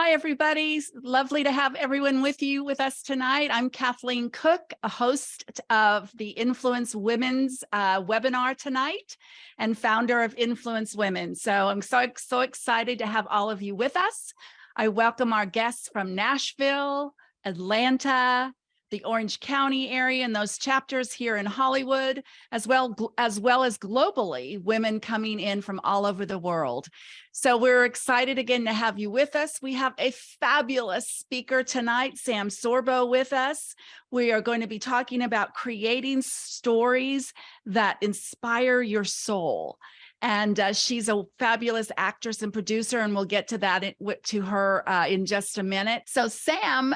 Hi, everybody. Lovely to have everyone with us tonight. I'm Kathleen Cooke, a host of the Influence Women's webinar tonight and founder of Influence Women. So I'm so excited to have all of you with us. I welcome our guests from Nashville, Atlanta, the Orange County area, and those chapters here in Hollywood, as well as globally, women coming in from all over the world. So we're excited again to have you with us. We have a fabulous speaker tonight, Sam Sorbo, with us. We are going to be talking about creating stories that inspire your soul. And she's a fabulous actress and producer, and we'll get to that to her in just a minute. So Sam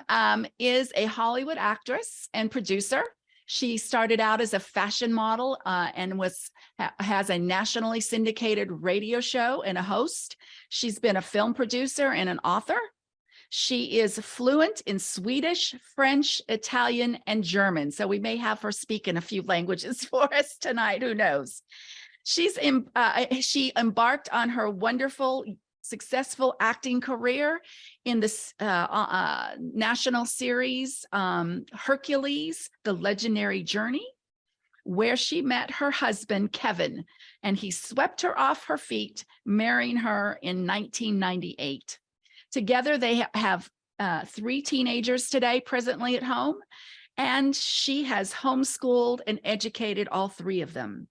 is a Hollywood actress and producer. She started out as a fashion model and has a nationally syndicated radio show and a host. She's been a film producer and an author. She is fluent in Swedish, French, Italian, and German. So we may have her speak in a few languages for us tonight. Who knows? She embarked on her wonderful, successful acting career in this national series, Hercules, The Legendary Journey, where she met her husband, Kevin, and he swept her off her feet, marrying her in 1998. Together, they have 3 teenagers today, presently at home, and she has homeschooled and educated all 3 of them.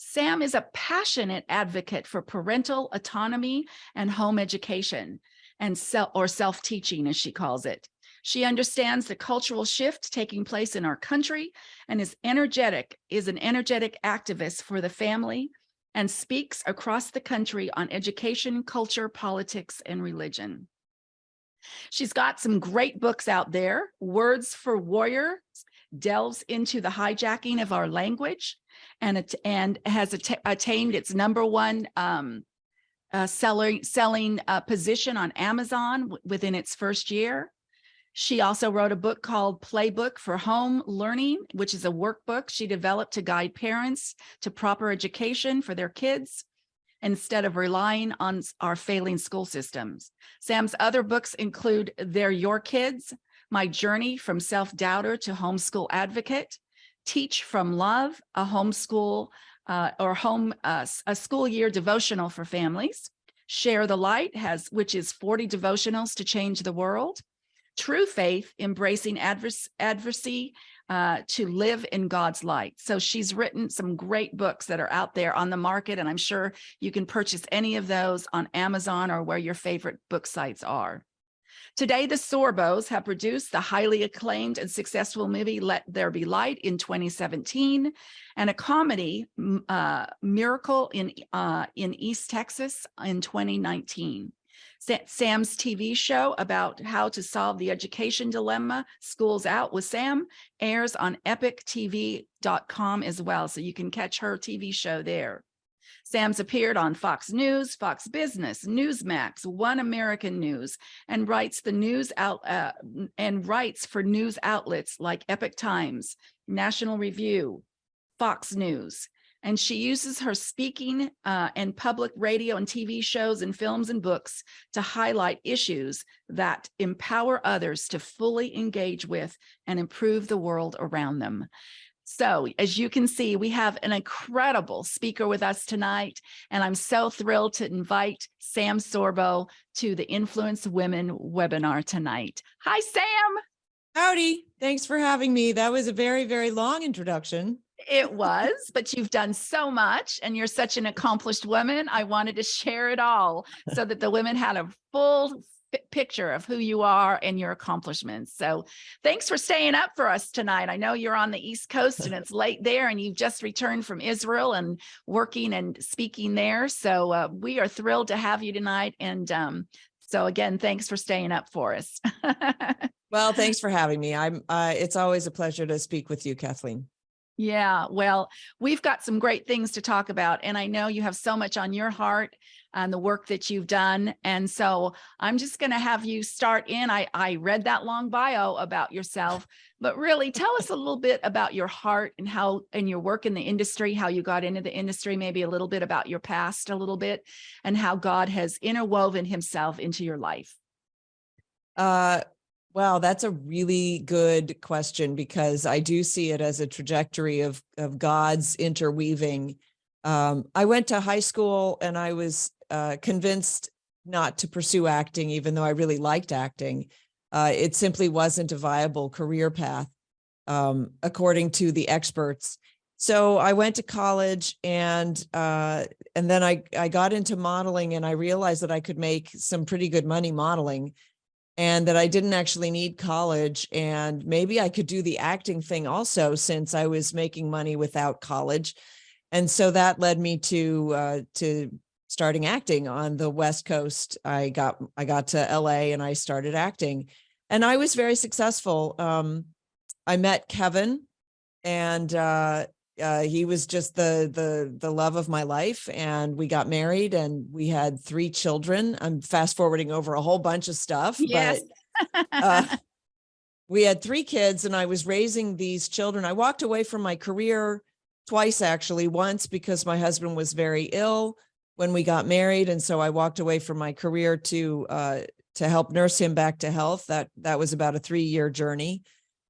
Sam is a passionate advocate for parental autonomy and home education, and self-teaching, as she calls it. She understands the cultural shift taking place in our country and is an energetic activist for the family and speaks across the country on education, culture, politics, and religion. She's got some great books out there. Words for Warriors delves into the hijacking of our language and has attained its #1 selling position on Amazon within its first year. She also wrote a book called Playbook for Home Learning, which is a workbook she developed to guide parents to proper education for their kids instead of relying on our failing school systems. Sam's other books include They're Your Kids, My Journey from Self-Doubter to Homeschool Advocate, Teach from Love, a homeschool a school year devotional for families. Share the Light, which is 40 devotionals to change the world. True Faith, Embracing Adversity to Live in God's Light. So she's written some great books that are out there on the market, and I'm sure you can purchase any of those on Amazon or where your favorite book sites are. Today, the Sorbos have produced the highly acclaimed and successful movie Let There Be Light in 2017, and a comedy, Miracle in East Texas in 2019. Sam's TV show about how to solve the education dilemma, Schools Out with Sam, airs on epictv.com as well, so you can catch her TV show there. Sam's appeared on Fox News, Fox Business, Newsmax, One American News, and writes for news outlets like Epic Times, National Review, Fox News. And she uses her speaking and public radio and TV shows and films and books to highlight issues that empower others to fully engage with and improve the world around them. So as you can see, we have an incredible speaker with us tonight, and I'm so thrilled to invite Sam Sorbo to the Influence Women webinar tonight. Hi, Sam. Howdy. Thanks for having me. That was a very, very long introduction. It was, but you've done so much and you're such an accomplished woman. I wanted to share it all so that the women had a full picture of who you are and your accomplishments. So thanks for staying up for us tonight. I know you're on the East Coast and it's late there, and you've just returned from Israel and working and speaking there. So we are thrilled to have you tonight. And so again, thanks for staying up for us. Well, thanks for having me. It's always a pleasure to speak with you, Kathleen. Yeah, well, we've got some great things to talk about, and I know you have so much on your heart and the work that you've done. And so I'm just going to have you start in. I read that long bio about yourself, but really tell us a little bit about your heart and how, and your work in the industry, how you got into the industry, maybe a little bit about your past a little bit, and how God has interwoven himself into your life. Wow, that's a really good question, because I do see it as a trajectory of God's interweaving. I went to high school and I was convinced not to pursue acting, even though I really liked acting. It simply wasn't a viable career path, according to the experts. So I went to college, and then I got into modeling, and I realized that I could make some pretty good money modeling, and that I didn't actually need college, and maybe I could do the acting thing also, since I was making money without college. And so that led me to starting acting on the West Coast. I got to LA and I started acting, and I was very successful. I met Kevin, and he was just the love of my life, and we got married and we had 3 children. I'm fast forwarding over a whole bunch of stuff, Yes. but we had 3 kids, and I was raising these children. I walked away from my career twice, actually. Once because my husband was very ill when we got married, and so I walked away from my career to help nurse him back to health. That was about a 3-year journey.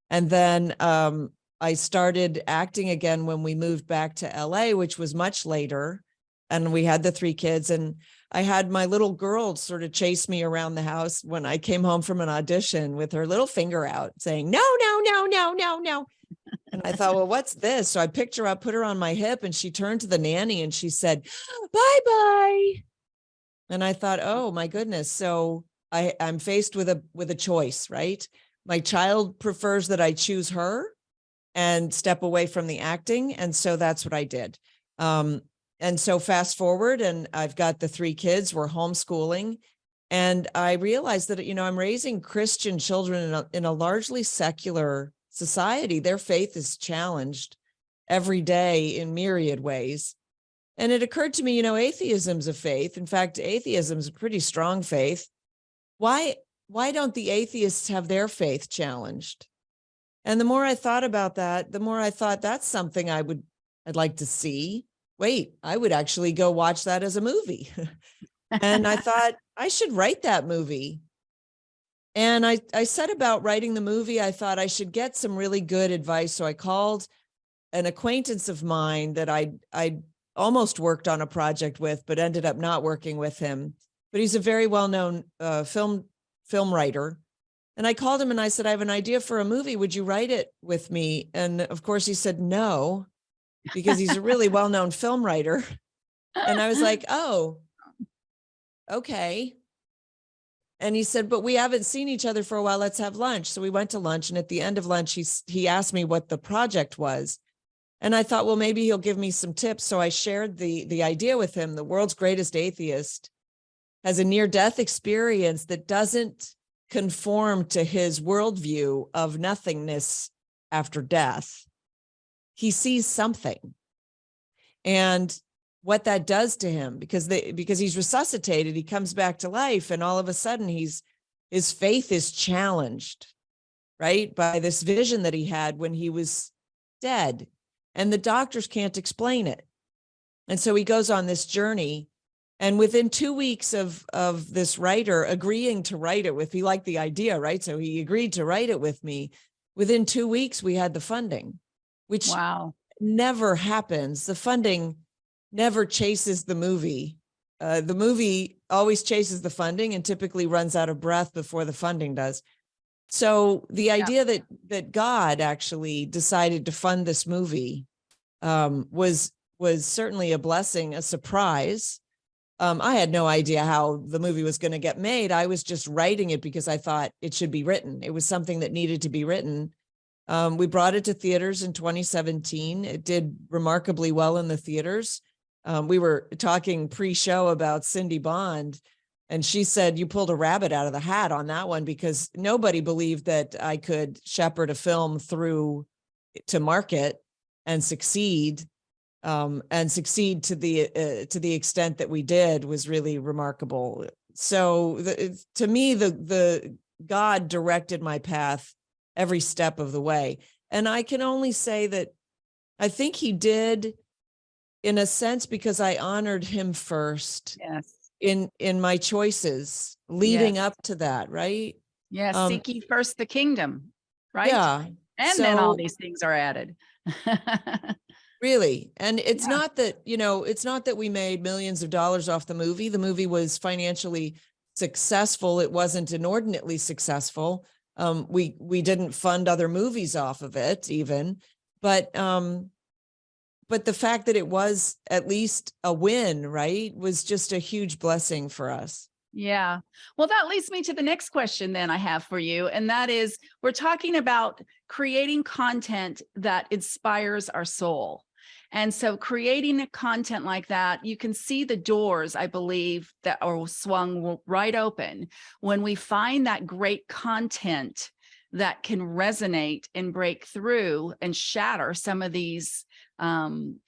And then I started acting again when we moved back to LA, which was much later. And we had the 3 kids, and I had my little girl sort of chase me around the house when I came home from an audition with her little finger out saying, no, no, no, no, no, no. And I thought, well, what's this? So I picked her up, put her on my hip, and she turned to the nanny and she said, bye-bye. And I thought, oh my goodness. So I'm faced with a choice, right? My child prefers that I choose her and step away from the acting. And so that's what I did. And so fast forward, and I've got the 3 kids, we're homeschooling. And I realized that, I'm raising Christian children in a largely secular society. Their faith is challenged every day in myriad ways. And it occurred to me, atheism's a faith. In fact, atheism's a pretty strong faith. Why don't the atheists have their faith challenged? And the more I thought about that, the more I thought that's something I'd like to see. Wait, I would actually go watch that as a movie. And I thought I should write that movie. And I set about writing the movie. I thought I should get some really good advice. So I called an acquaintance of mine that I almost worked on a project with, but ended up not working with him. But he's a very well-known film writer. And I called him and I said, I have an idea for a movie. Would you write it with me? And of course he said no, because he's a really well-known film writer. And I was like, oh, okay. And he said, but we haven't seen each other for a while. Let's have lunch. So we went to lunch. And at the end of lunch, he asked me what the project was. And I thought, well, maybe he'll give me some tips. So I shared the idea with him. The world's greatest atheist has a near-death experience that doesn't conform to his worldview of nothingness after death. He sees something, and what that does to him, because he's resuscitated, he comes back to life, and all of a sudden his faith is challenged, right, by this vision that he had when he was dead, and the doctors can't explain it. And so he goes on this journey. And within 2 weeks of this writer agreeing to write it with me, he liked the idea, right? So he agreed to write it with me. Within 2 weeks, we had the funding, which never happens. The funding never chases the movie. The movie always chases the funding and typically runs out of breath before the funding does. So the idea that God actually decided to fund this movie was certainly a blessing, a surprise. I had no idea how the movie was going to get made. I was just writing it because I thought it should be written. It was something that needed to be written. We brought it to theaters in 2017. It did remarkably well in the theaters. We were talking pre-show about Cindy Bond, and she said, you pulled a rabbit out of the hat on that one, because nobody believed that I could shepherd a film through to market and succeed. To the extent that we did was really remarkable. So to me, the God directed my path every step of the way. And I can only say that I think he did, in a sense, because I honored him first in my choices leading up to that, right? Yes, seek ye first the kingdom, right? Yeah. And then all So these things are added. really, and it's Yeah. not that, it's not that we made millions of dollars off the movie. The movie was financially successful. It wasn't inordinately successful. We didn't fund other movies off of it even, but the fact that it was at least a win, right, was just a huge blessing for us. Yeah. Well, that leads me to the next question then I have for you. And that is, we're talking about creating content that inspires our soul. And so creating a content like that, you can see the doors, I believe, that are swung right open when we find that great content that can resonate and break through and shatter some of these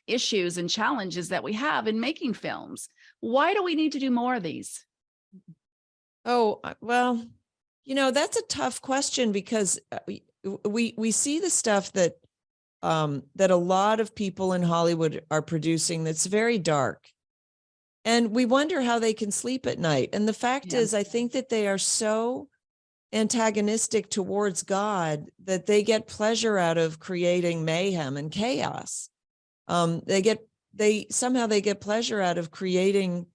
issues and challenges that we have in making films. Why do we need to do more of these? Oh, well, that's a tough question because we see the stuff that that a lot of people in Hollywood are producing that's very dark. And we wonder how they can sleep at night. And the fact Yeah. is, I think that they are so antagonistic towards God that they get pleasure out of creating mayhem and chaos. They somehow get pleasure out of creating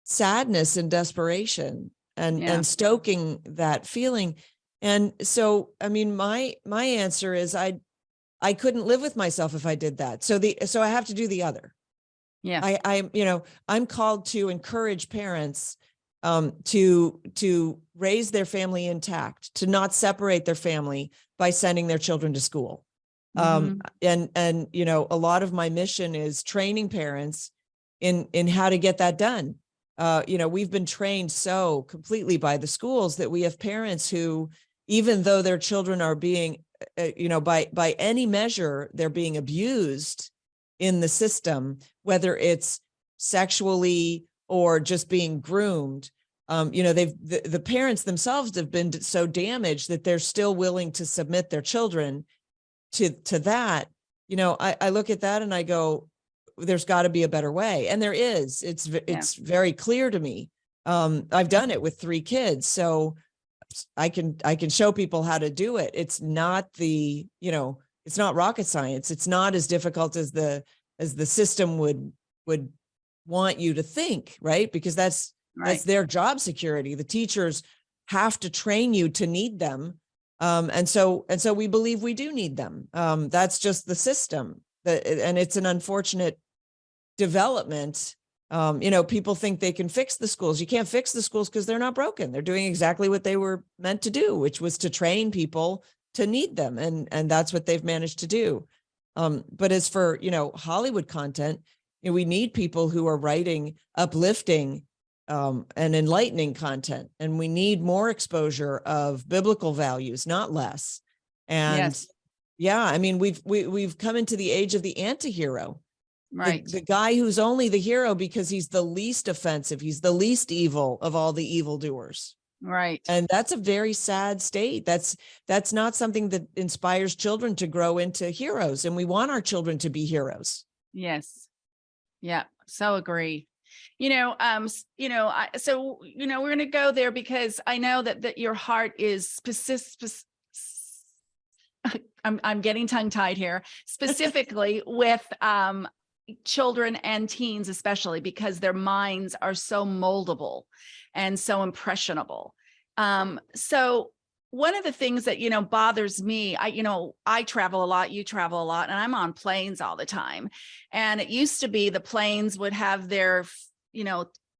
sadness and desperation and stoking that feeling. And so, I mean, my answer is I couldn't live with myself if I did that. So I have to do the other. Yeah. I'm called to encourage parents to raise their family intact, to not separate their family by sending their children to school. And a lot of my mission is training parents in how to get that done. We've been trained so completely by the schools that we have parents who, even though their children are being, by any measure, they're being abused in the system, whether it's sexually or just being groomed. The parents themselves have been so damaged that they're still willing to submit their children to that. I look at that and I go, there's got to be a better way. And there is. It's very clear to me. I've done it with 3 kids, so I can show people how to do it. It's not it's not rocket science. It's not as difficult as the system would want you to think, right? Because that's their job security. The teachers have to train you to need them. And so we believe we do need them. That's just the system. And it's an unfortunate development. People think they can fix the schools. You can't fix the schools because they're not broken. They're doing exactly what they were meant to do, which was to train people to need them. And that's what they've managed to do. But as for, Hollywood content, we need people who are writing uplifting and enlightening content. And we need more exposure of biblical values, not less. And I mean, we've come into the age of the anti-hero. Right. The guy who's only the hero because he's the least offensive. He's the least evil of all the evildoers. Right. And that's a very sad state. That's not something that inspires children to grow into heroes. And we want our children to be heroes. Yes. Yeah. So agree. So we're going to go there because I know that your heart is specific. I'm getting tongue tied here, specifically with, children and teens, especially because their minds are so moldable and so impressionable. So one of the things that, bothers me, I travel a lot, you travel a lot, and I'm on planes all the time. And it used to be the planes would have their,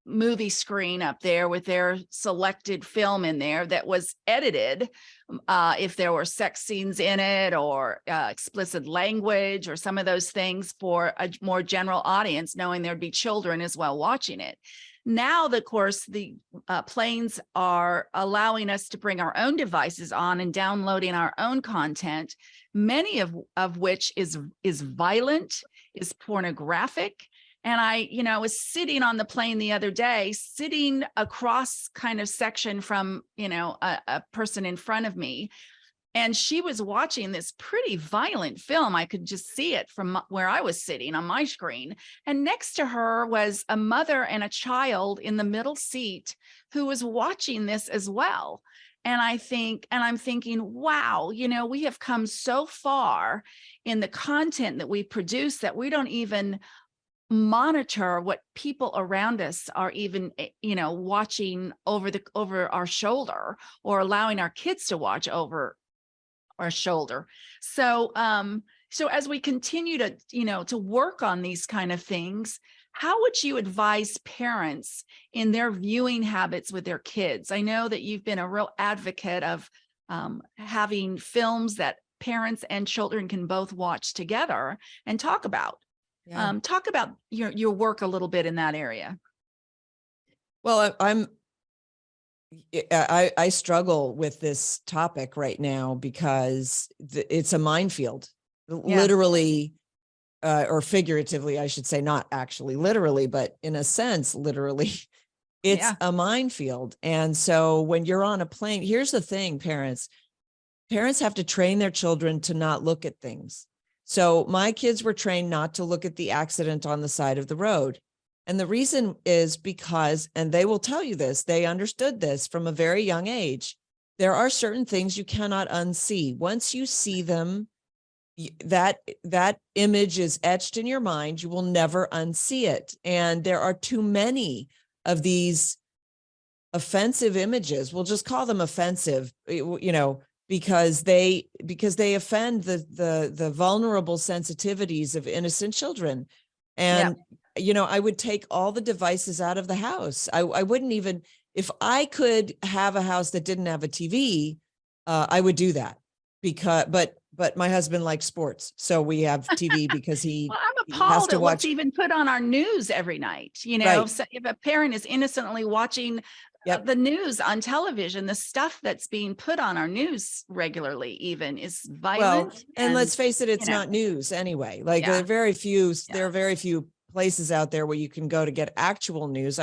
movie screen up there with their selected film in there that was edited if there were sex scenes in it or explicit language or some of those things for a more general audience, knowing there'd be children as well watching it. Now, of course, the planes are allowing us to bring our own devices on and downloading our own content, many of which is violent, is pornographic. And I was sitting on the plane the other day, sitting across kind of section from, a person in front of me. And she was watching this pretty violent film. I could just see it from where I was sitting on my screen. And next to her was a mother and a child in the middle seat who was watching this as well. And I'm thinking, wow, we have come so far in the content that we produce that we don't even monitor what people around us are even, watching over our shoulder, or allowing our kids to watch over our shoulder. So, so as we continue to work on these kind of things, how would you advise parents in their viewing habits with their kids? I know that you've been a real advocate of having films that parents and children can both watch together and talk about. Yeah. Talk about your work a little bit in that area. Well, I struggle with this topic right now because it's a minefield, literally, or figuratively, I should say, not actually literally, but in a sense, literally, it's a minefield. And so when you're on a plane, here's the thing, parents have to train their children to not look at things. So my kids were trained not to look at the accident on the side of the road. And the reason is because, and they will tell you this, they understood this from a very young age. There are certain things you cannot unsee. Once you see them, that image is etched in your mind. You will never unsee it. And there are too many of these offensive images. We'll just call them offensive, because they offend the vulnerable sensitivities of innocent children. And I would take all the devices out of the house. I wouldn't even, if I could have a house that didn't have a TV, I would do that, but my husband likes sports, so we have TV because he well, I'm has appalled to at watch. what's even put on our news every night. Right. So if a parent is innocently watching the news on television, the stuff that's being put on our news regularly even is violent. Well, and let's face it, it's not news anyway. Like there are very few places out there where you can go to get actual news.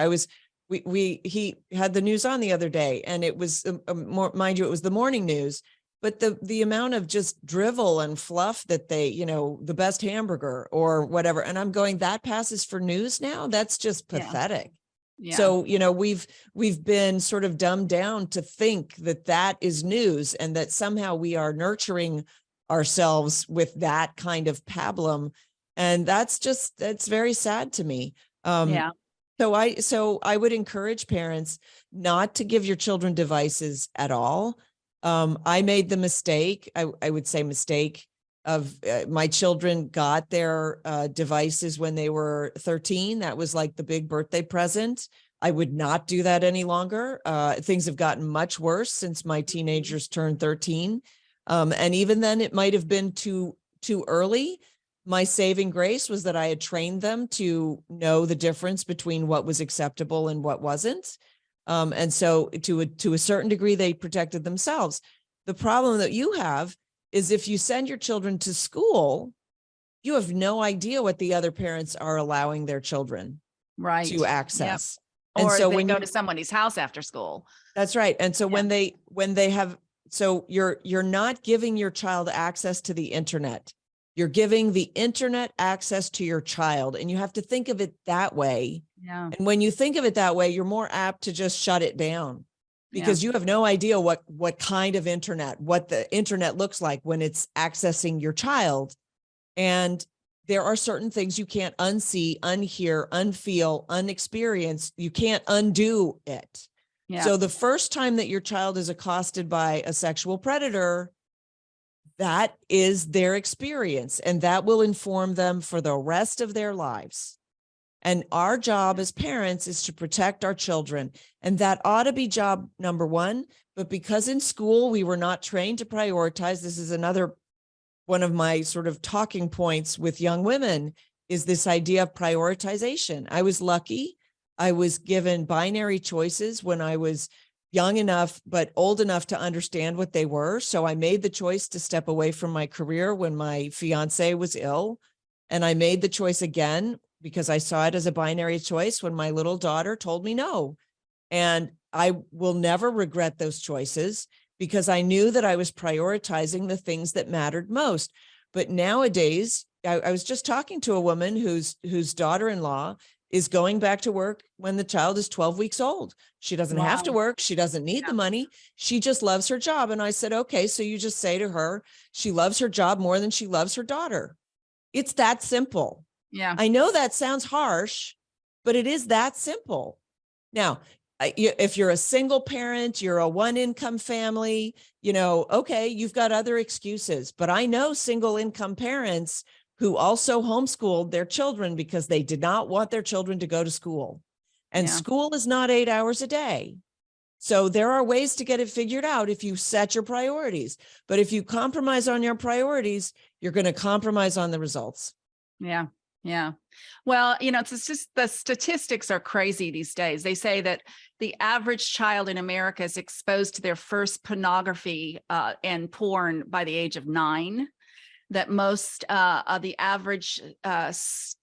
He had the news on the other day, and it was mind you, it was the morning news, but the amount of just drivel and fluff that they, the best hamburger or whatever. And I'm going, that passes for news now? That's just pathetic. Yeah. So, we've been sort of dumbed down to think that is news, and that somehow we are nurturing ourselves with that kind of pablum. And that's very sad to me. So I would encourage parents not to give your children devices at all. I made the mistake, I would say mistake of my children got their devices when they were 13. That was like the big birthday present. I would not do that any longer. Things have gotten much worse since my teenagers turned 13. And even then it might've been too early. My saving grace was that I had trained them to know the difference between what was acceptable and what wasn't. And so to a certain degree, they protected themselves. The problem that you have is if you send your children to school, you have no idea what the other parents are allowing their children to access. Yep. And or so they when go you to somebody's house after school. That's right. And so when they have, so you're not giving your child access to the internet. You're giving the internet access to your child, and you have to think of it that way. Yeah. And when you think of it that way, you're more apt to just shut it down, because you have no idea what kind of internet, what the internet looks like when it's accessing your child. And there are certain things you can't unsee, unhear, unfeel, unexperience. You can't undo it. Yeah. So the first time that your child is accosted by a sexual predator, that is their experience, and that will inform them for the rest of their lives. And our job as parents is to protect our children. And that ought to be job number one. But because in school, we were not trained to prioritize, this is another one of my sort of talking points with young women, is this idea of prioritization. I was lucky. I was given binary choices when I was young enough, but old enough to understand what they were. So I made the choice to step away from my career when my fiance was ill. And I made the choice again because I saw it as a binary choice when my little daughter told me no. And I will never regret those choices, because I knew that I was prioritizing the things that mattered most. But nowadays, I was just talking to a woman whose daughter-in-law is going back to work when the child is 12 weeks old. She doesn't have to Wow. work. She doesn't need the money. She just loves her job. And I said, okay, so you just say to her, she loves her job more than she loves her daughter. It's that simple. Yeah. I know that sounds harsh, but it is that simple. Now, if you're a single parent, you're a one income family, okay, you've got other excuses, but I know single income parents who also homeschooled their children because they did not want their children to go to school. And school is not 8 hours a day. So there are ways to get it figured out if you set your priorities. But if you compromise on your priorities, you're going to compromise on the results. Yeah. Yeah. Well, it's just the statistics are crazy these days. They say that the average child in America is exposed to their first pornography and porn by the age of 9. That most of the average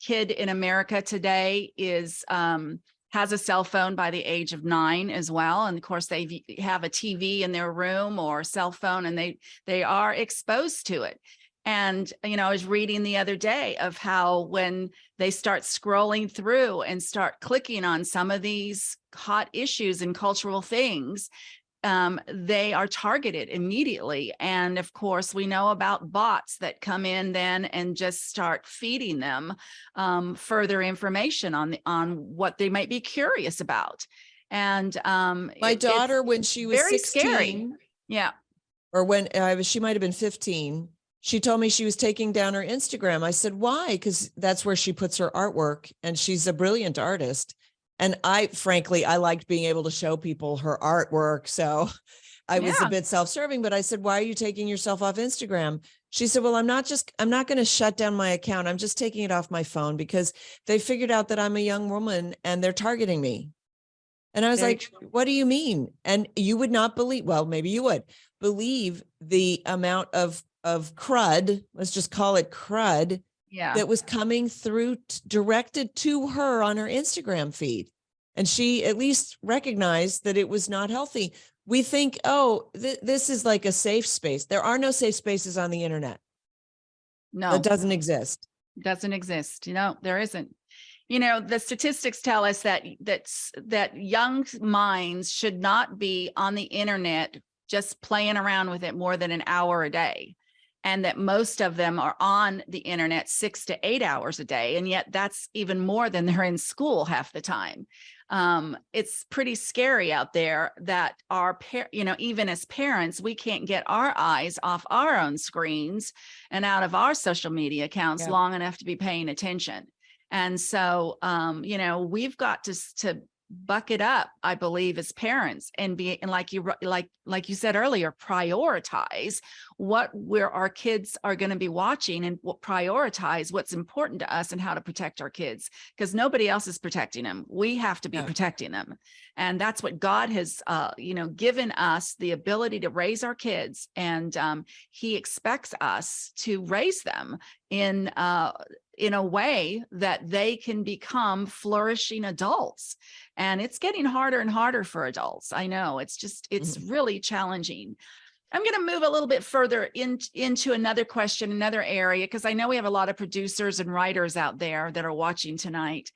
kid in America today has a cell phone by the age of 9 as well. And of course, they have a TV in their room or cell phone, and they are exposed to it. And, I was reading the other day of how when they start scrolling through and start clicking on some of these hot issues and cultural things, they are targeted immediately. And of course, we know about bots that come in then and just start feeding them further information on what they might be curious about. And my daughter, when she was very 16, scary. Yeah. Or when she might have been 15, she told me she was taking down her Instagram. I said, why? Because that's where she puts her artwork, and she's a brilliant artist. And frankly, I liked being able to show people her artwork. So I was a bit self-serving, but I said, why are you taking yourself off Instagram? She said, well, I'm not going to shut down my account. I'm just taking it off my phone because they figured out that I'm a young woman and they're targeting me. And I was like, what do you mean? And you would not believe, well, maybe you would believe the amount of crud, let's just call it crud, that was coming through directed to her on her Instagram feed. And she at least recognized that it was not healthy. We think, this is like a safe space. There are no safe spaces on the internet. No, that doesn't exist. Doesn't exist. There isn't. The statistics tell us that young minds should not be on the internet just playing around with it more than an hour a day. And that most of them are on the internet 6 to 8 hours a day. And yet that's even more than they're in school half the time. It's pretty scary out there that even as parents, we can't get our eyes off our own screens and out of our social media accounts long enough to be paying attention. And so, we've got to buck it up, I believe, as parents, and like you said earlier, prioritize where our kids are going to be watching, and prioritize what's important to us and how to protect our kids, because nobody else is protecting them. We have to be protecting them. And that's what God has, given us the ability to raise our kids. And he expects us to raise them in a way that they can become flourishing adults. And it's getting harder and harder for adults. I know it's really challenging. I'm going to move a little bit further into another question, another area, because I know we have a lot of producers and writers out there that are watching tonight.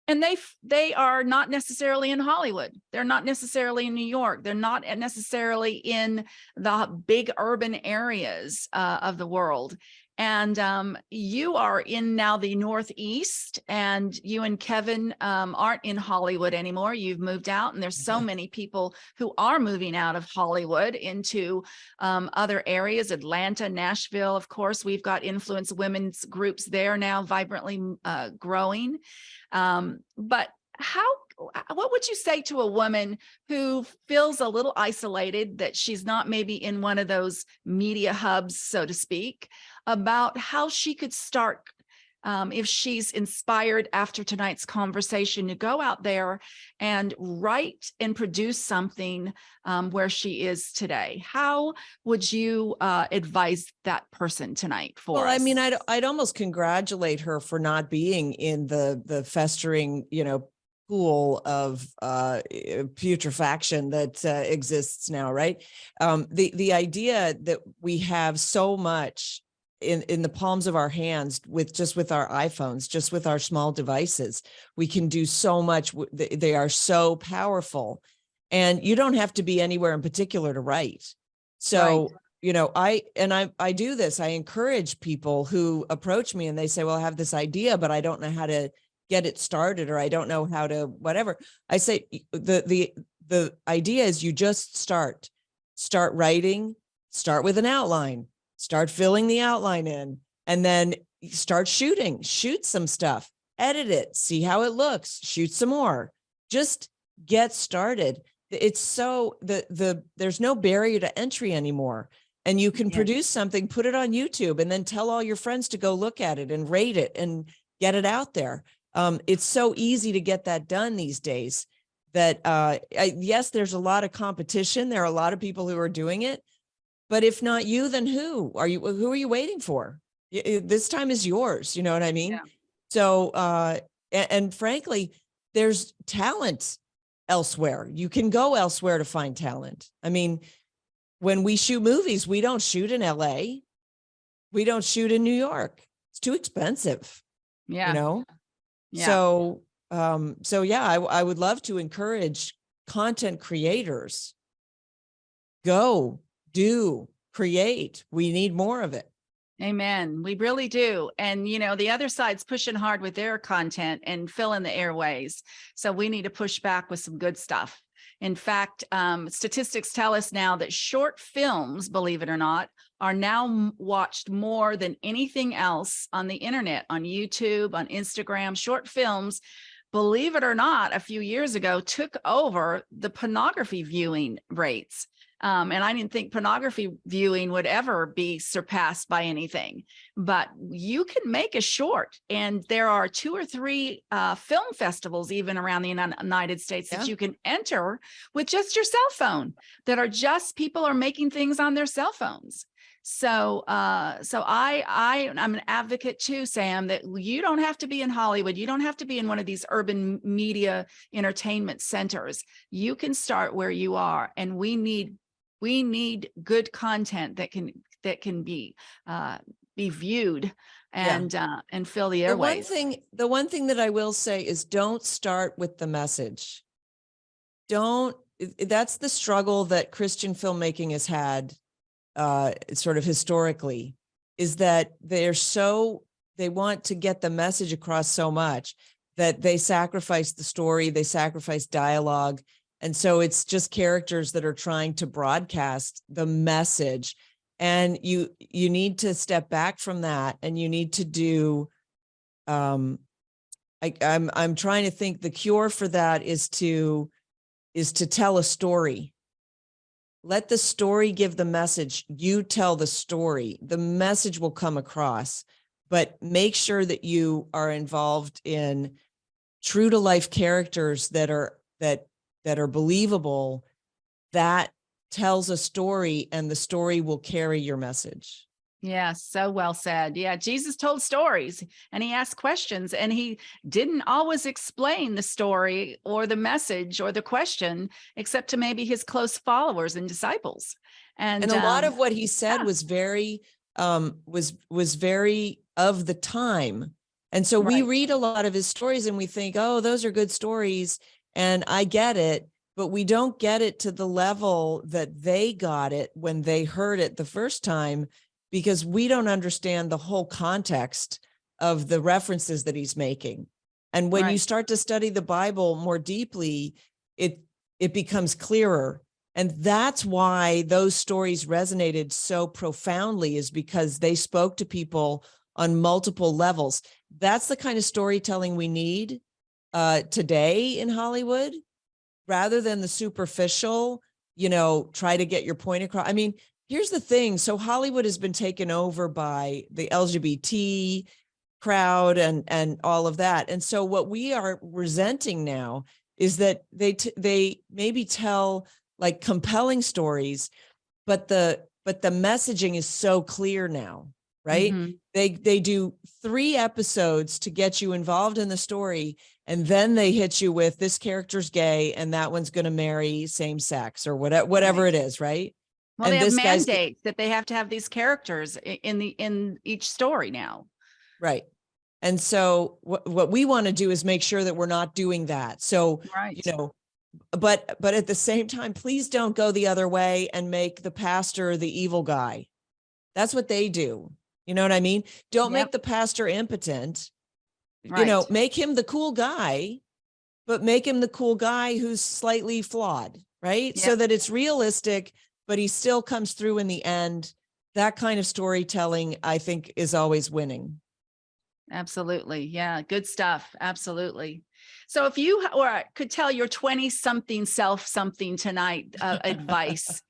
And they are not necessarily in Hollywood. They're not necessarily in New York. They're not necessarily in the big urban areas of the world. And you are in now the Northeast, and you and Kevin aren't in Hollywood anymore. You've moved out, and there's so many people who are moving out of Hollywood into other areas, Atlanta, Nashville. Of course, we've got influence women's groups there now, vibrantly growing. But what would you say to a woman who feels a little isolated, that she's not maybe in one of those media hubs, so to speak, about how she could start, if she's inspired after tonight's conversation, to go out there and write and produce something where she is today? How would you advise that person tonight for us? Well, I mean, I'd almost congratulate her for not being in the festering, pool of putrefaction that exists now, right? The idea that we have so much in the palms of our hands with our iPhones, just with our small devices. We can do so much. They are so powerful, and you don't have to be anywhere in particular to write. So, I do this. I encourage people who approach me and they say, well, I have this idea, but I don't know how to get it started, or I don't know how to, whatever. I say, the idea is you just start writing, start with an outline, start filling the outline in, and then start shoot some stuff, edit it, see how it looks, shoot some more, just get started. It's so there's no barrier to entry anymore. And you can produce something, put it on YouTube, and then tell all your friends to go look at it and rate it and get it out there. It's so easy to get that done these days that, yes, there's a lot of competition. There are a lot of people who are doing it, but if not you, then who are you waiting for? This time is yours. You know what I mean? Yeah. So, and frankly, there's talent elsewhere. You can go elsewhere to find talent. I mean, when we shoot movies, we don't shoot in LA. We don't shoot in New York. It's too expensive. Yeah. Yeah. So, I would love to encourage content creators. Go, do, create. We need more of it. Amen. We really do. And, the other side's pushing hard with their content and filling the airways. So we need to push back with some good stuff. In fact, statistics tell us now that short films, believe it or not, are now watched more than anything else on the internet, on YouTube, on Instagram. Short films, believe it or not, a few years ago took over the pornography viewing rates. And I didn't think pornography viewing would ever be surpassed by anything, but you can make a short, and there are 2 or 3 film festivals even around the United States that you can enter with just your cell phone, that are just people are making things on their cell phones. So, I'm an advocate too, Sam, that you don't have to be in Hollywood. You don't have to be in one of these urban media entertainment centers. You can start where you are, and we need good content that can be viewed and fill the airways. The one thing that I will say is, don't start with the message. That's the struggle that Christian filmmaking has had sort of historically, is that they want to get the message across so much that they sacrifice the story, they sacrifice dialogue. And so it's just characters that are trying to broadcast the message. And you need to step back from that, and you need to do, I'm trying to think, the cure for that is to tell a story. Let the story give the message. You tell the story. The message will come across, but make sure that you are involved in true to life characters that are believable, that tells a story, and the story will carry your message. Yeah, so well said. Yeah, Jesus told stories, and he asked questions, and he didn't always explain the story or the message or the question, except to maybe his close followers and disciples. And a lot of what he said was very was very of the time. And so we read a lot of his stories and we think, oh, those are good stories, and I get it, but we don't get it to the level that they got it when they heard it the first time, because we don't understand the whole context of the references that he's making. And when you start to study the Bible more deeply, it becomes clearer. And that's why those stories resonated so profoundly, is because they spoke to people on multiple levels. That's the kind of storytelling we need today in Hollywood, rather than the superficial, try to get your point across. I mean, here's the thing. So Hollywood has been taken over by the LGBT crowd and all of that. And so what we are resenting now is that they maybe tell like compelling stories, but the messaging is so clear now, right? Mm-hmm. They do 3 episodes to get you involved in the story, and then they hit you with, this character's gay and that one's going to marry same sex or whatever it is, right? Well, they have mandates that they have to have these characters in each story now. Right. And so what we want to do is make sure that we're not doing that. So, right. But at the same time, please don't go the other way and make the pastor the evil guy. That's what they do. You know what I mean? Don't make the pastor impotent. Right. Make him the cool guy, but make him the cool guy who's slightly flawed, right? So that it's realistic, but he still comes through in the end. That kind of storytelling, I think, is always winning. Absolutely. Yeah. Good stuff. Absolutely. So if you could tell your 20-something self something tonight, advice,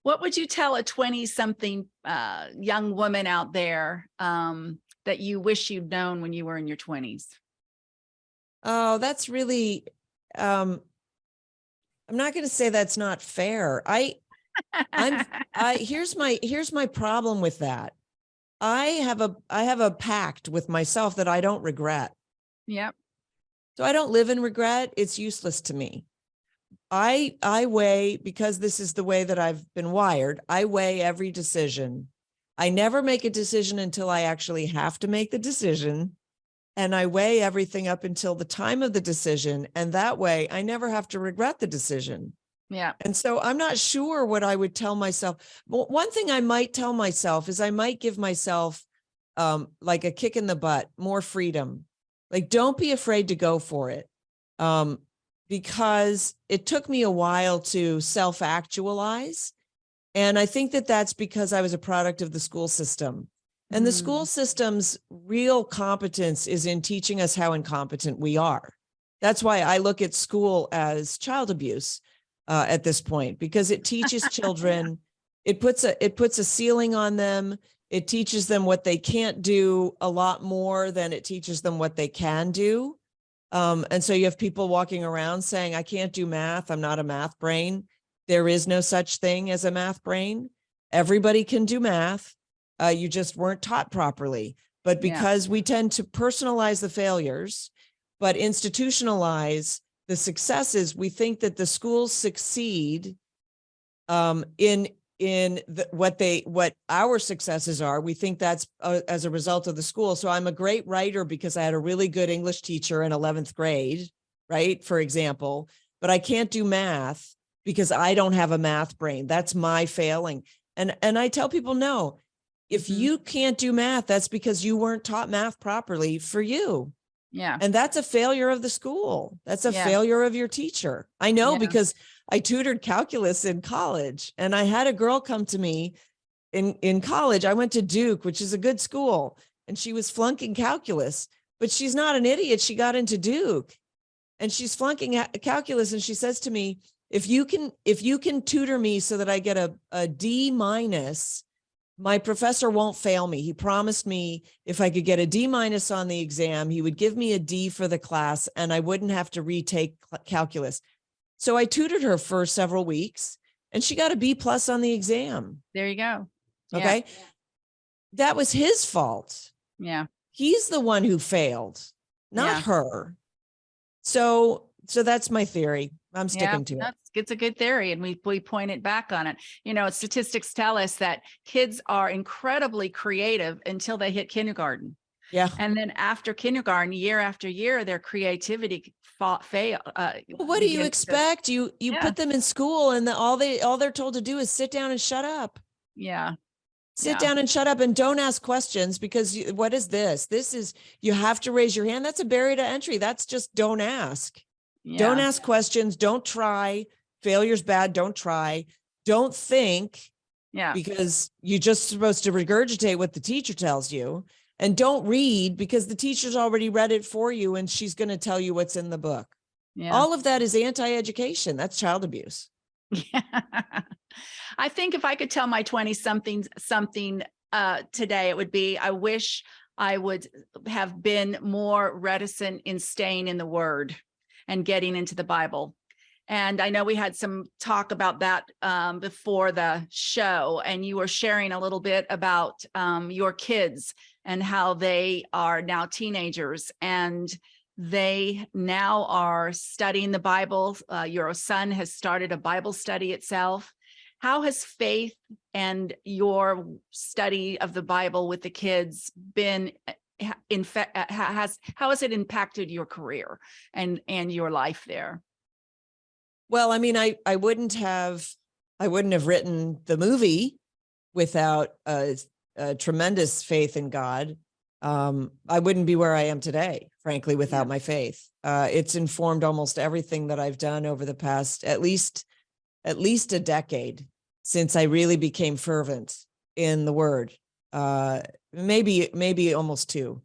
what would you tell a 20-something young woman out there that you wish you'd known when you were in your 20s? Oh, that's really, I'm not going to say that's not fair. Here's my problem with that. I have a pact with myself that I don't regret. Yep. So I don't live in regret. It's useless to me. I weigh, because this is the way that I've been wired, I weigh every decision. I never make a decision until I actually have to make the decision. And I weigh everything up until the time of the decision. And that way I never have to regret the decision. Yeah. And so I'm not sure what I would tell myself. But one thing I might tell myself is I might give myself like a kick in the butt, more freedom. Like, don't be afraid to go for it. Because it took me a while to self-actualize. And I think that that's because I was a product of the school system. And the school system's real competence is in teaching us how incompetent we are. That's why I look at school as child abuse at this point, because it teaches children, it puts a ceiling on them. It teaches them what they can't do a lot more than it teaches them what they can do. And so you have people walking around saying, I can't do math. I'm not a math brain. There is no such thing as a math brain. Everybody can do math. You just weren't taught properly. But because we tend to personalize the failures, but institutionalize the successes, we think that the schools succeed what our successes are. We think that's as a result of the school. So I'm a great writer because I had a really good English teacher in 11th grade, right? For example, but I can't do math because I don't have a math brain. That's my failing. And I tell people, no, if you can't do math, that's because you weren't taught math properly for you. Yeah. And that's a failure of the school. That's a failure of your teacher. I know because I tutored calculus in college, and I had a girl come to me in college. I went to Duke, which is a good school, and she was flunking calculus, but she's not an idiot. She got into Duke and she's flunking calculus. And she says to me, if you can tutor me so that I get a D-, my professor won't fail me. He promised me if I could get a D- on the exam, he would give me a D for the class and I wouldn't have to retake calculus. So I tutored her for several weeks and she got a B+ on the exam. There you go. Okay. Yeah. That was his fault. Yeah. He's the one who failed, not her. So that's my theory. I'm sticking to it. It's a good theory. And we point it back on it. Statistics tell us that kids are incredibly creative until they hit kindergarten. Yeah. And then after kindergarten, year after year, their creativity fail. What do you expect? You put them in school and all they're told to do is sit down and shut up. Yeah. Sit down and shut up and don't ask questions because what is this? This is, you have to raise your hand. That's a barrier to entry. That's just don't ask. Yeah. Don't ask questions. Don't try. Failure's bad. Don't try. Don't think. Yeah. Because you're just supposed to regurgitate what the teacher tells you. And don't read because the teacher's already read it for you and she's going to tell you what's in the book. Yeah. All of that is anti-education. That's child abuse. Yeah. I think if I could tell my 20-something today, it would be, I wish I would have been more reticent in staying in the Word and getting into the Bible. And I know we had some talk about that before the show, and you were sharing a little bit about your kids and how they are now teenagers. And They now are studying the Bible. Your son has started a Bible study itself. How has faith and your study of the Bible with the kids been, in fact, how has it impacted your career and your life there? Well, I mean, I wouldn't have written the movie without a tremendous faith in God. I wouldn't be where I am today, frankly, without my faith. It's informed almost everything that I've done over the past at least a decade since I really became fervent in the Word. Maybe almost two.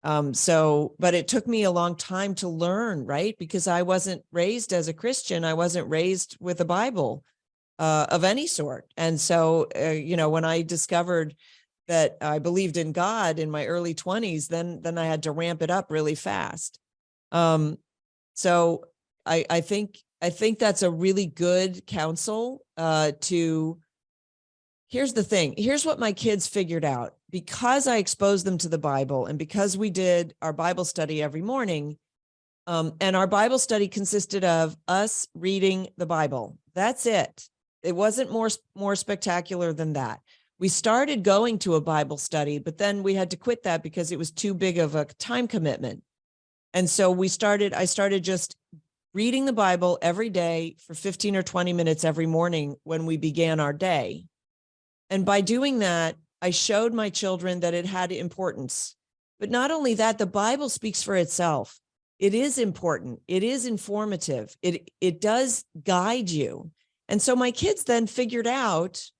But it took me a long time to learn, right? Because I wasn't raised as a Christian. I wasn't raised with a Bible of any sort. And so, when I discovered that I believed in God in my early 20s, then I had to ramp it up really fast. So I think that's a really good counsel here's the thing. Here's what my kids figured out. Because I exposed them to the Bible and because we did our Bible study every morning, and our Bible study consisted of us reading the Bible. That's it. It wasn't more spectacular than that. We started going to a Bible study, but then we had to quit that because it was too big of a time commitment. And so I started just reading the Bible every day for 15 or 20 minutes every morning when we began our day. And by doing that, I showed my children that it had importance. But not only that, the Bible speaks for itself. It is important. It is informative. It does guide you. And so my kids then figured out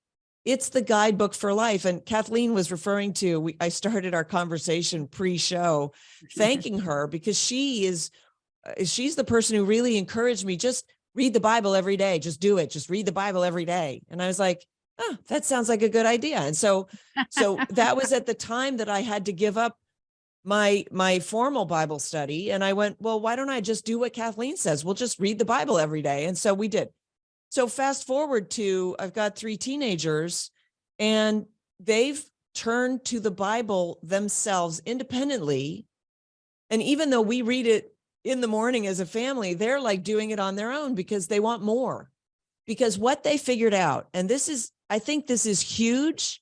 it's the guidebook for life. And Kathleen was referring to, I started our conversation pre-show thanking her because she's the person who really encouraged me, just read the Bible every day. Just do it. Just read the Bible every day. And I was like, oh, that sounds like a good idea. And so that was at the time that I had to give up my formal Bible study. And I went, well, why don't I just do what Kathleen says? We'll just read the Bible every day. And so we did. So fast forward to, I've got 3 teenagers and they've turned to the Bible themselves independently. And even though we read it in the morning as a family, they're like doing it on their own because they want more. Because what they figured out, and I think this is huge.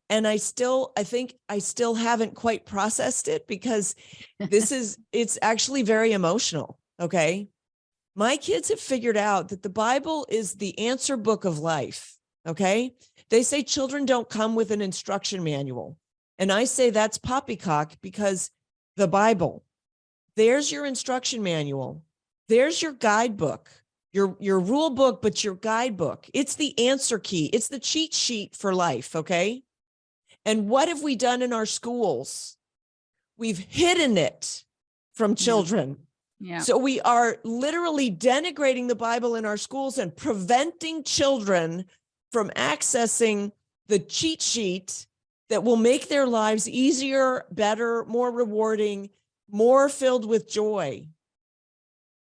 And I think I still haven't quite processed it because it's actually very emotional. Okay. My kids have figured out that the Bible is the answer book of life. Okay. They say children don't come with an instruction manual. And I say that's poppycock because the Bible, there's your instruction manual. There's your guidebook, your rule book, but your guidebook. It's the answer key. It's the cheat sheet for life. Okay. And what have we done in our schools? We've hidden it from children. Yeah. So we are literally denigrating the Bible in our schools and preventing children from accessing the cheat sheet that will make their lives easier, better, more rewarding, more filled with joy.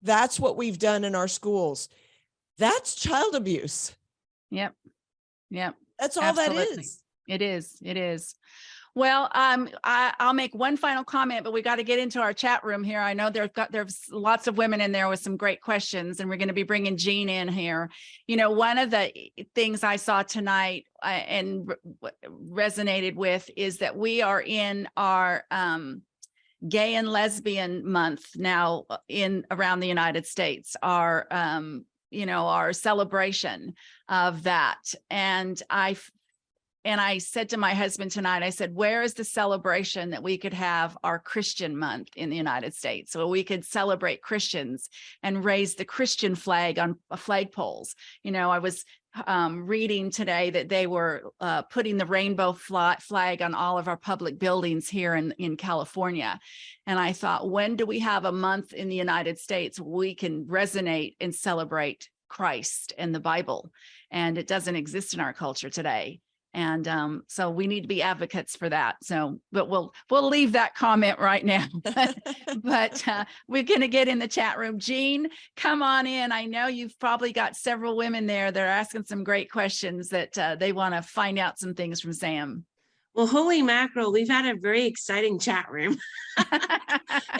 That's what we've done in our schools. That's child abuse. Yep. That's all Absolutely. that is. It is. Well, I'll make one final comment, but we got to get into our chat room here. I know there's lots of women in there with some great questions, and we're going to be bringing Jean in here. One of the things I saw tonight and resonated with is that we are in our gay and lesbian month now around the United States. Our celebration of that, and I said to my husband tonight, I said, where is the celebration that we could have our Christian month in the United States? So we could celebrate Christians and raise the Christian flag on flagpoles. I was reading today that they were putting the rainbow flag on all of our public buildings here in California. And I thought, when do we have a month in the United States we can resonate and celebrate Christ and the Bible? And it doesn't exist in our culture today. And so we need to be advocates for that. So, but we'll leave that comment right now. but we're going to get in the chat room. Jean, come on in. I know you've probably got several women there that are asking some great questions that they want to find out some things from Sam. Well, holy mackerel, we've had a very exciting chat room.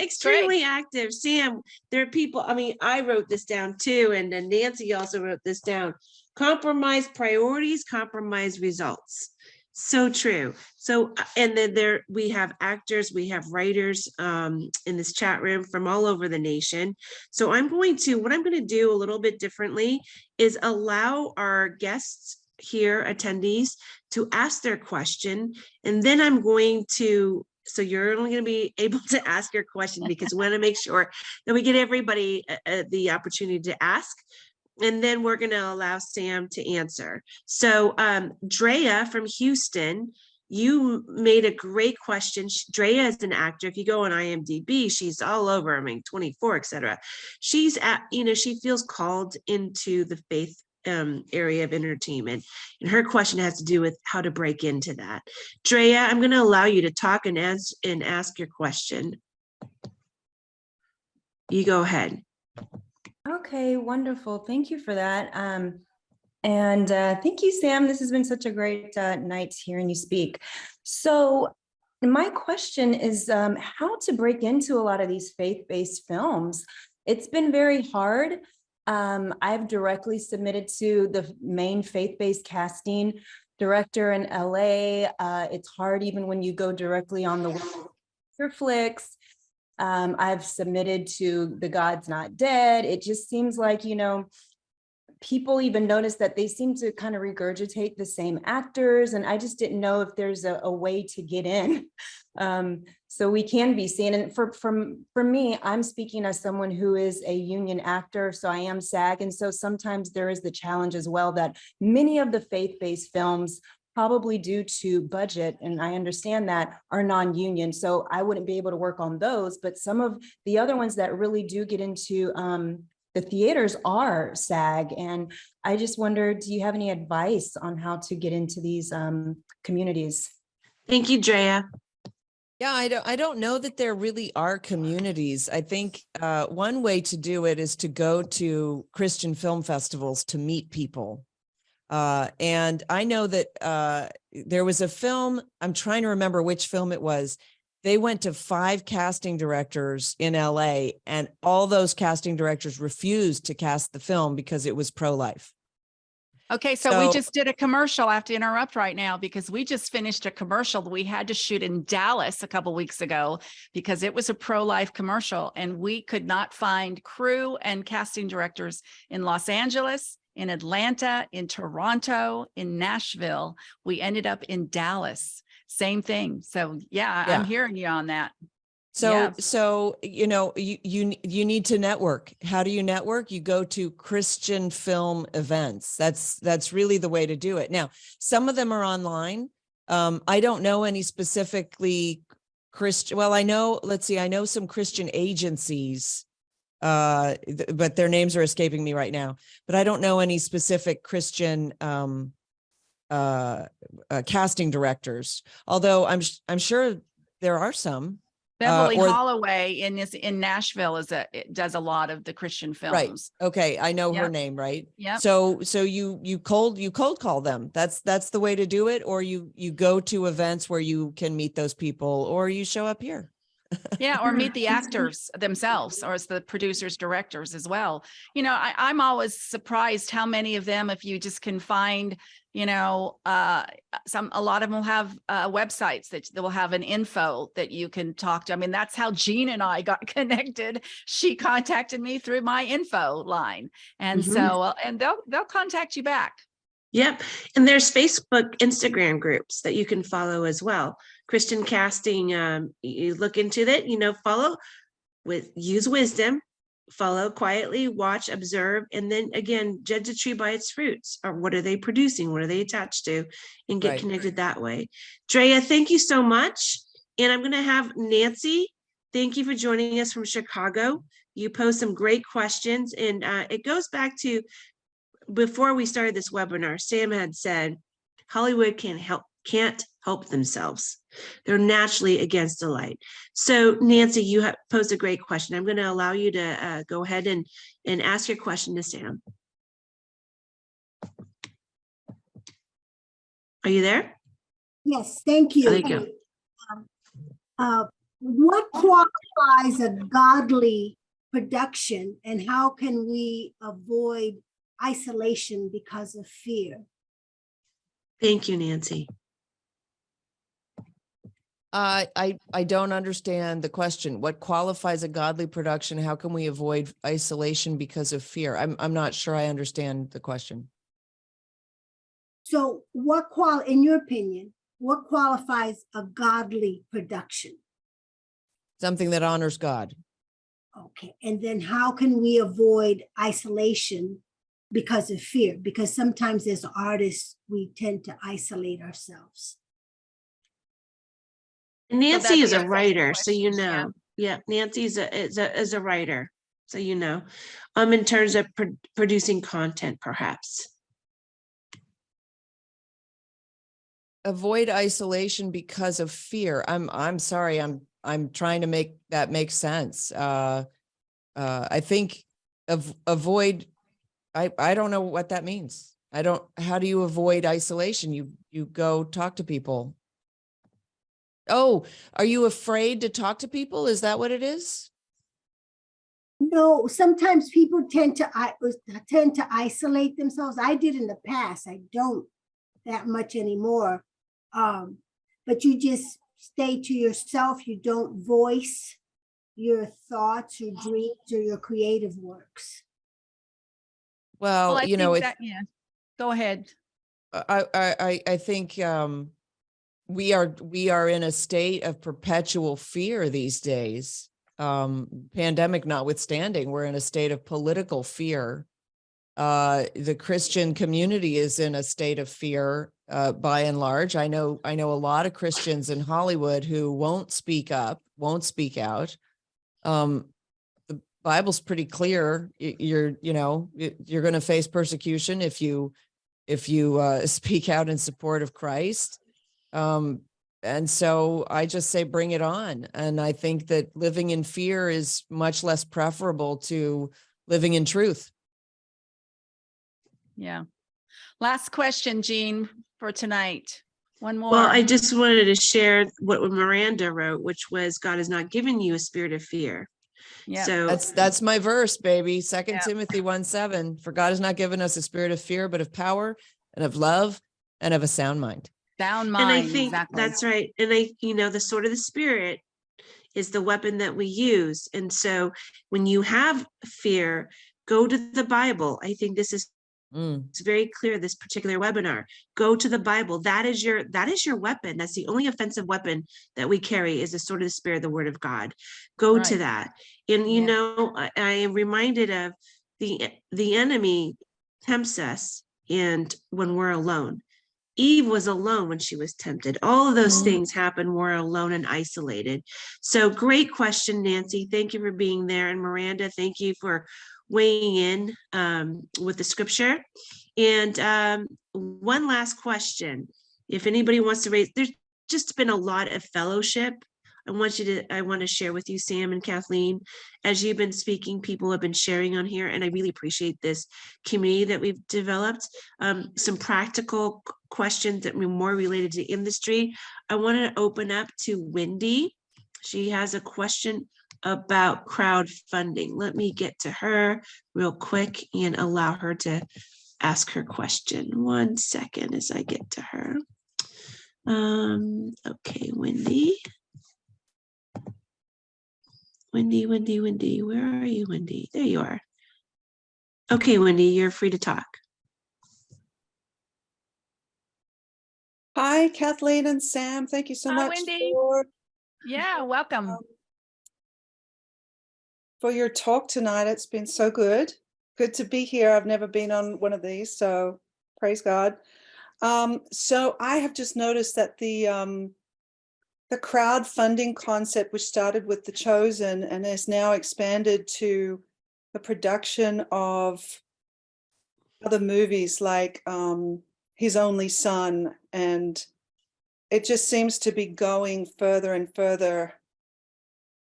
Extremely active. Sam, there are people, I mean, I wrote this down too, and then Nancy also wrote this down. Compromise priorities, compromise results. So true. So, and then we have actors, we have writers in this chat room from all over the nation. So what I'm going to do a little bit differently is allow our guests here, attendees, to ask their question. And then I'm going to, so you're only going to be able to ask your question because we want to make sure that we get everybody the opportunity to ask. And then we're going to allow Sam to answer. So Drea from Houston, you made a great question. Drea is an actor. If you go on IMDb, she's all over, I mean, 24, etc. She's at, she feels called into the faith area of entertainment. And her question has to do with how to break into that. Drea, I'm going to allow you to talk and ask your question. You go ahead. Okay, wonderful. Thank you for that. And thank you, Sam. This has been such a great night hearing you speak. So my question is how to break into a lot of these faith-based films. It's been very hard. I've directly submitted to the main faith-based casting director in LA. It's hard even when you go directly on the flicks. I've submitted to The God's Not Dead. It just seems like, people even notice that they seem to kind of regurgitate the same actors. And I just didn't know if there's a way to get in. So we can be seen. And for me, I'm speaking as someone who is a union actor. So I am SAG. And so sometimes there is the challenge as well that many of the faith-based films, probably due to budget, and I understand that, are non-union. So I wouldn't be able to work on those, but some of the other ones that really do get into the theaters are SAG. And I just wondered, do you have any advice on how to get into these communities? Thank you, Drea. Yeah, I don't know that there really are communities. I think one way to do it is to go to Christian film festivals to meet people. And I know that there was a film, I'm trying to remember which film it was. They went to 5 casting directors in LA, and all those casting directors refused to cast the film because it was pro-life. Okay, so we just did a commercial. I have to interrupt right now because we just finished a commercial that we had to shoot in Dallas a couple of weeks ago because it was a pro-life commercial, and we could not find crew and casting directors in Los Angeles, in Atlanta, in Toronto, in Nashville. We ended up in Dallas. Same thing. So yeah, I'm hearing you on that. So you need to network. How do you network? You go to Christian film events. That's really the way to do it. Now, some of them are online. I don't know any specifically Christian. Well, I know some Christian agencies, but their names are escaping me right now. But I don't know any specific Christian casting directors. Although I'm sure there are some. Beverly Holloway in Nashville does a lot of the Christian films. Right. Okay. I know her name, right? Yeah. So you cold call them. That's the way to do it. Or you go to events where you can meet those people, or you show up here. Yeah, or meet the actors themselves, or as the producers, directors as well. I'm always surprised how many of them, if you just can find, a lot of them will have websites that will have an info that you can talk to. I mean, that's how Jean and I got connected. She contacted me through my info line, and and they'll contact you back. Yep. And there's Facebook, Instagram groups that you can follow as well. Christian casting, you look into that, follow use wisdom, follow quietly, watch, observe, and then again, judge a tree by its fruits. Or what are they producing? What are they attached to? And get connected that way. Drea, thank you so much. And I'm going to have Nancy. Thank you for joining us from Chicago. You posed some great questions, and it goes back to before we started this webinar, Sam had said, Hollywood can't help themselves. They're naturally against the light. So Nancy, you have posed a great question. I'm going to allow you to go ahead and ask your question to Sam. Are you there? Yes, thank you. There you go. What qualifies a godly production, and how can we avoid isolation because of fear? Thank you, Nancy. I don't understand the question. What qualifies a godly production? How can we avoid isolation because of fear? I'm not sure I understand the question. So in your opinion, what qualifies a godly production? Something that honors God. Okay, and then how can we avoid isolation because of fear? Because sometimes as artists, we tend to isolate ourselves. Nancy is be a our writer, second so you question, know. Yeah, Nancy is a writer, so you know. In terms of producing content, perhaps. Avoid isolation because of fear. I'm sorry. I'm trying to make that make sense. I think avoid. I don't know what that means. How do you avoid isolation? You go talk to people. Oh, are you afraid to talk to people? Is that what it is? No, sometimes people tend to isolate themselves. I did in the past. I don't that much anymore. But you just stay to yourself. You don't voice your thoughts, your dreams, or your creative works. Well, I you know, think yeah. Go ahead. I think we are in a state of perpetual fear these days. Pandemic notwithstanding, we're in a state of political fear. The Christian community is in a state of fear, by and large. I know a lot of Christians in Hollywood who won't speak up, won't speak out. The Bible's pretty clear. You're going to face persecution if you speak out in support of Christ. And so I just say, bring it on. And I think that living in fear is much less preferable to living in truth. Yeah. Last question, Jean, for tonight. One more. Well, I just wanted to share what Miranda wrote, which was, God has not given you a spirit of fear. Yeah. So That's my verse, baby. 2 Yeah. Timothy 1:7. For God has not given us a spirit of fear, but of power and of love and of a sound mind. Sound and I mind. think Exactly. that's right. And the sword of the spirit is the weapon that we use. And so when you have fear, go to the Bible. I think this is it's very clear, this particular webinar. Go to the Bible. That is your weapon. That's the only offensive weapon that we carry, is the sword of the spirit, the word of God. Go to that. And I am reminded of the enemy tempts us, and when we're alone. Eve was alone when she was tempted. All of those things happen. We're alone and isolated. So great question, Nancy. Thank you for being there. And Miranda, thank you for weighing in with the scripture. And one last question. If anybody wants to raise, there's just been a lot of fellowship. I want to share with you, Sam and Kathleen, as you've been speaking, people have been sharing on here, and I really appreciate this community that we've developed. Some practical questions that were more related to industry. I want to open up to Wendy. She has a question about crowdfunding. Let me get to her real quick and allow her to ask her question. 1 second as I get to her. Okay, Wendy. Wendy, where are you, Wendy? There you are. Okay, Wendy, you're free to talk. Hi, Kathleen and Sam. Thank you so much Wendy. Welcome. For your talk tonight. It's been so good. Good to be here. I've never been on one of these, so praise God. So I have just noticed that the crowdfunding concept, which started with The Chosen and has now expanded to the production of other movies like His Only Son, and it just seems to be going further and further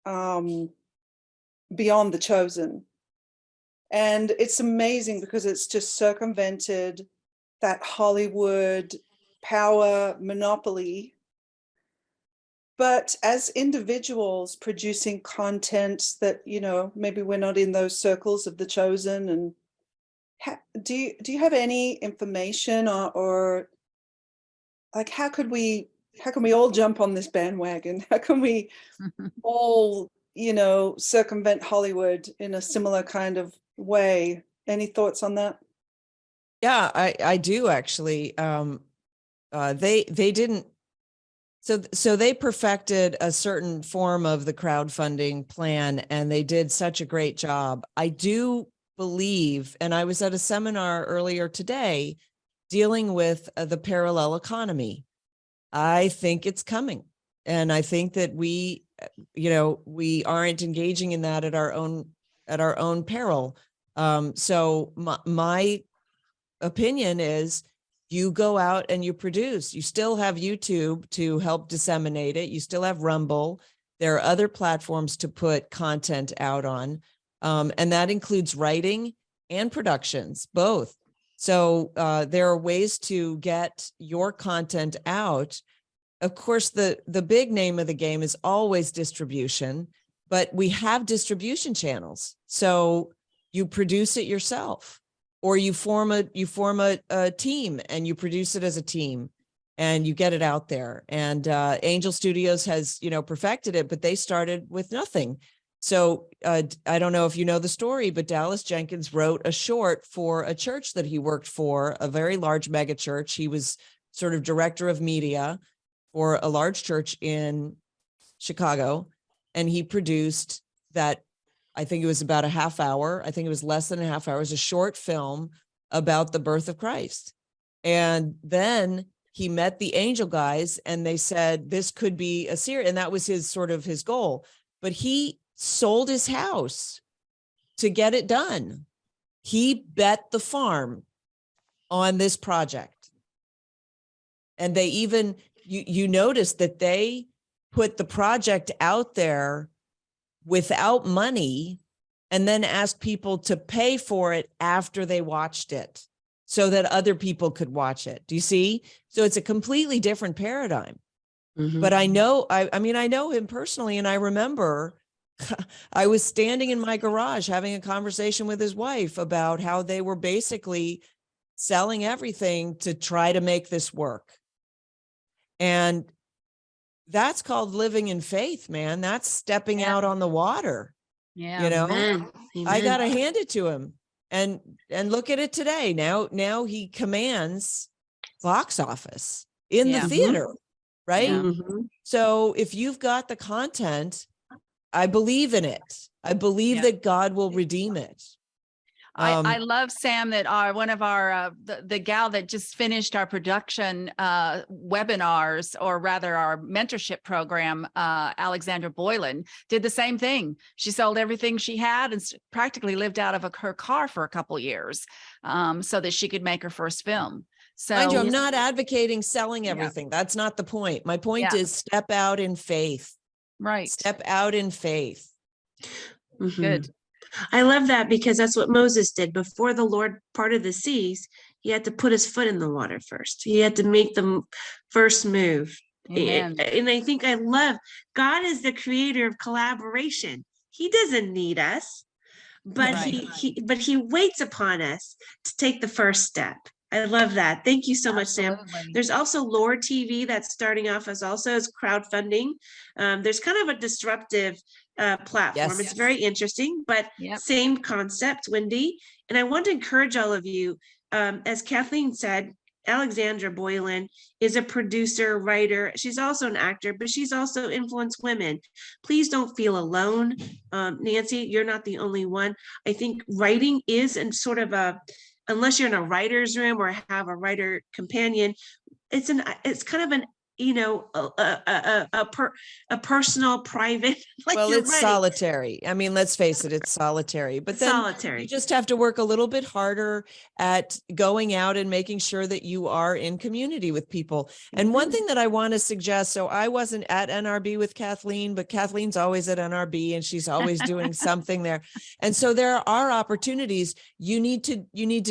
beyond The Chosen. And it's amazing because it's just circumvented that Hollywood power monopoly. But as individuals producing content that, you know, maybe we're not in those circles of the chosen, and do you have any information or like how can we all jump on this bandwagon? How can we all, you know, circumvent Hollywood in a similar kind of way? Any thoughts on that? Yeah, I do actually. They didn't. So they perfected a certain form of the crowdfunding plan, and they did such a great job. I do believe, and I was at a seminar earlier today dealing with the parallel economy. I think it's coming, and I think that we aren't engaging in that at our own peril. So my opinion is, you go out and you produce. You still have YouTube to help disseminate it. You still have Rumble. There are other platforms to put content out on. And that includes writing and productions, both. So there are ways to get your content out. Of course, the big name of the game is always distribution, but we have distribution channels. So you produce it yourself. Or you form a team and you produce it as a team and you get it out there. And Angel Studios has, perfected it, but they started with nothing. So I don't know if you know the story, but Dallas Jenkins wrote a short for a church that he worked for, a very large mega church. He was sort of director of media for a large church in Chicago. And he produced that. I think it was about a half hour. I think it was less than a half hour. It was a short film about the birth of Christ. And then he met the Angel guys and they said, this could be a series. And that was his goal. But he sold his house to get it done. He bet the farm on this project. And they even, you notice that they put the project out there without money and then asked people to pay for it after they watched it so that other people could watch it. Do you see? So it's a completely different paradigm. Mm-hmm. But I know him personally, and I remember I was standing in my garage having a conversation with his wife about how they were basically selling everything to try to make this work. And that's called living in faith, man. That's stepping out on the water. Yeah. Amen. I got to hand it to him. And look at it today. Now he commands box office in the theater, right? Mm-hmm. So if you've got the content, I believe in it. I believe that God will redeem it. I love, Sam, that one of our the gal that just finished our production webinars, or rather our mentorship program, Alexandra Boylan, did the same thing. She sold everything she had and practically lived out of her car for a couple years so that she could make her first film. So mind you, I'm not advocating selling everything. That's not the point. My point is step out in faith. Right. Step out in faith. Mm-hmm. Good. I love that, because that's what Moses did. Before the Lord parted the seas, he had to put his foot in the water first. He had to make the first move. Amen. And I think I love, God is the creator of collaboration. He doesn't need us, but he waits upon us to take the first step. I love that. Thank you so much, Sam. There's also Lore TV that's starting off as crowdfunding. There's kind of a disruptive platform. Yes. It's very interesting, but same concept, Wendy. And I want to encourage all of you, as Kathleen said, Alexandra Boylan is a producer, writer. She's also an actor, but she's also influenced women. Please don't feel alone. Nancy, you're not the only one. I think writing is sort of unless you're in a writer's room or have a writer companion, it's kind of an a personal, private. It's solitary. I mean, let's face it, it's solitary. But then you just have to work a little bit harder at going out and making sure that you are in community with people. And one thing that I want to suggest, so I wasn't at NRB with Kathleen, but Kathleen's always at NRB and she's always doing something there. And so there are opportunities. You need to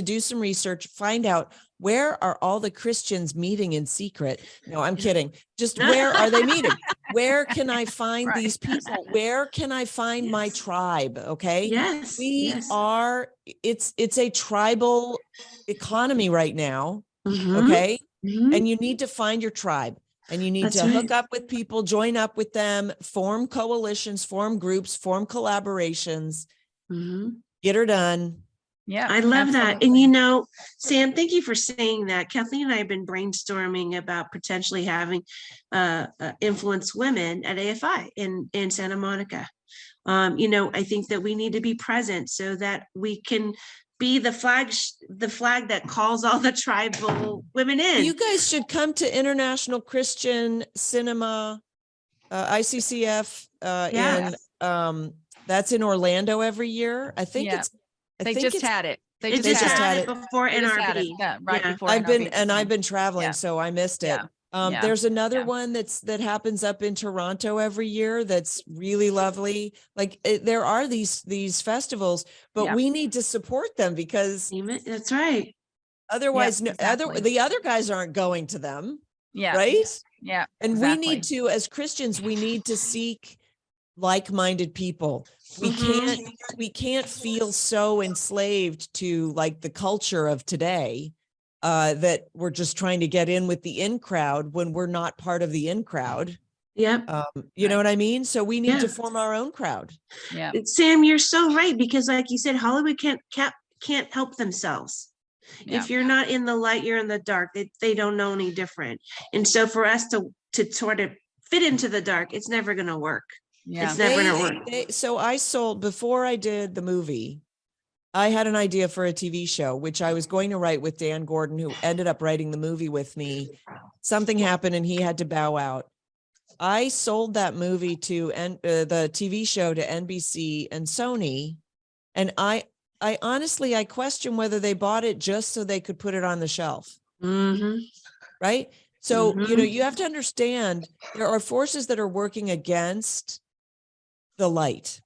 do some research, find out where are all the Christians meeting in secret? No, I'm kidding. Just where are they meeting? Where can I find Right. these people? Where can I find my Yes. tribe? Okay. Yes. We yes. are, it's a tribal economy right now. Mhm, Okay. mhm. And you need to find your tribe, and you need That's to hook right. up with people, join up with them, form coalitions, form groups, form collaborations, Mhm. get her done. Yeah. I love that. And absolutely. you know, Sam, thank you for saying that. Kathleen and I have been brainstorming about potentially having influence women at AFI in Santa Monica. You know, I think that we need to be present so that we can be the flag that calls all the tribal women in. You guys should come to International Christian Cinema, ICCF, Yes. that's in Orlando every year. I think Yeah. it's, They just had it. They just had it before They just had it, NRB. yeah, right Yeah. before I've been NRB. traveling, Yeah. so I missed it. Yeah. Yeah. There's another Yeah. one that happens up in Toronto every year. That's really lovely. Like there are these festivals, but Yeah. we need to support them because Amen. That's right. otherwise, exactly. the other guys aren't going to them, Yeah. right? Yeah. And we need exactly. to, as Christians, we need to seek like-minded people. Mhm. We can't feel so enslaved to like the culture of today, that we're just trying to get in with the in crowd when we're not part of the in crowd. Yep. You know what I mean? So we need to Yeah. form our own crowd. Yeah. Sam, you're so right, because like you said, Hollywood can't help themselves. Yeah. If you're not in the light, you're in the dark. They don't know any different. And so for us to sort of fit into the dark, it's never going to work. Yeah. It's never going to work. So I sold, before I did the movie, I had an idea for a TV show, which I was going to write with Dan Gordon, who ended up writing the movie with me. Something happened and he had to bow out. I sold that movie to the TV show to NBC and Sony. And I honestly, I question whether they bought it just so they could put it on the shelf. Mhm. Right. So, you know, Mhm. you have to understand there are forces that are working against the light.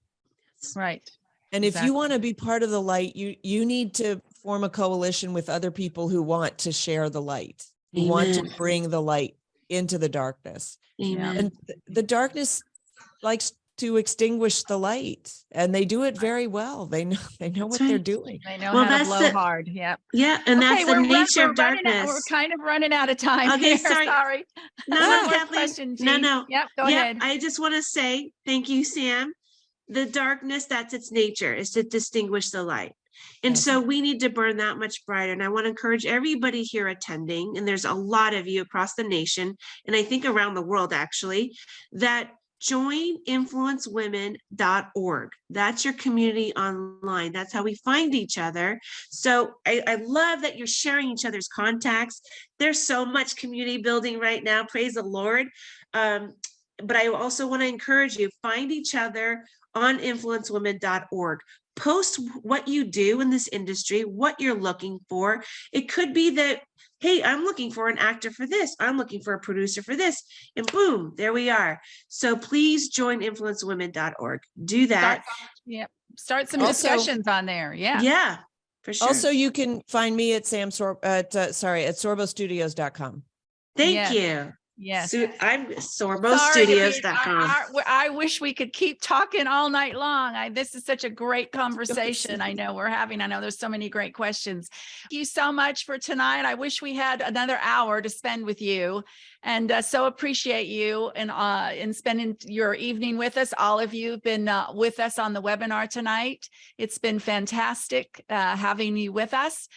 Right. And if Exactly. you want to be part of the light, you need to form a coalition with other people who want to share the light, who want to Amen. bring the light into the darkness. Amen. And the darkness likes to extinguish the light, and they do it very well. They know That's what they're right. doing. They know Well, how to that's blow the- hard. Yeah. Yeah, and that's the nature of We're running out- darkness. We're kind of running out of time Okay, here. sorry. Sorry. No, One no, more Kathleen. question, No, Jean. no. Yep. Go Yeah, ahead. I just want to say thank you, Sam. The darkness, that's its nature, is to distinguish the light. And Yes. so we need to burn that much brighter. And I want to encourage everybody here attending, and there's a lot of you across the nation, and I think around the world actually, that join influencewomen.org. That's your community online. That's how we find each other. So I love that you're sharing each other's contacts. There's so much community building right now. Praise the Lord. But I also want to encourage you, find each other on influencewomen.org. Post what you do in this industry, what you're looking for. It could be that, hey, I'm looking for an actor for this. I'm looking for a producer for this. And boom, there we are. So please join influencewomen.org. Do that. Start some Also- discussions on there. Yeah. Yeah, for sure. Also, you can find me at at sorbostudios.com. Thank Yes. you. Yes. I'm Sorry, sorbostudios.com. I wish we could keep talking all night long. This is such a great conversation. I know we're having. I know there's so many great questions. Thank you so much for tonight. I wish we had another hour to spend with you, and so appreciate you and spending your evening with us. All of you have been with us on the webinar tonight. It's been fantastic having you with us.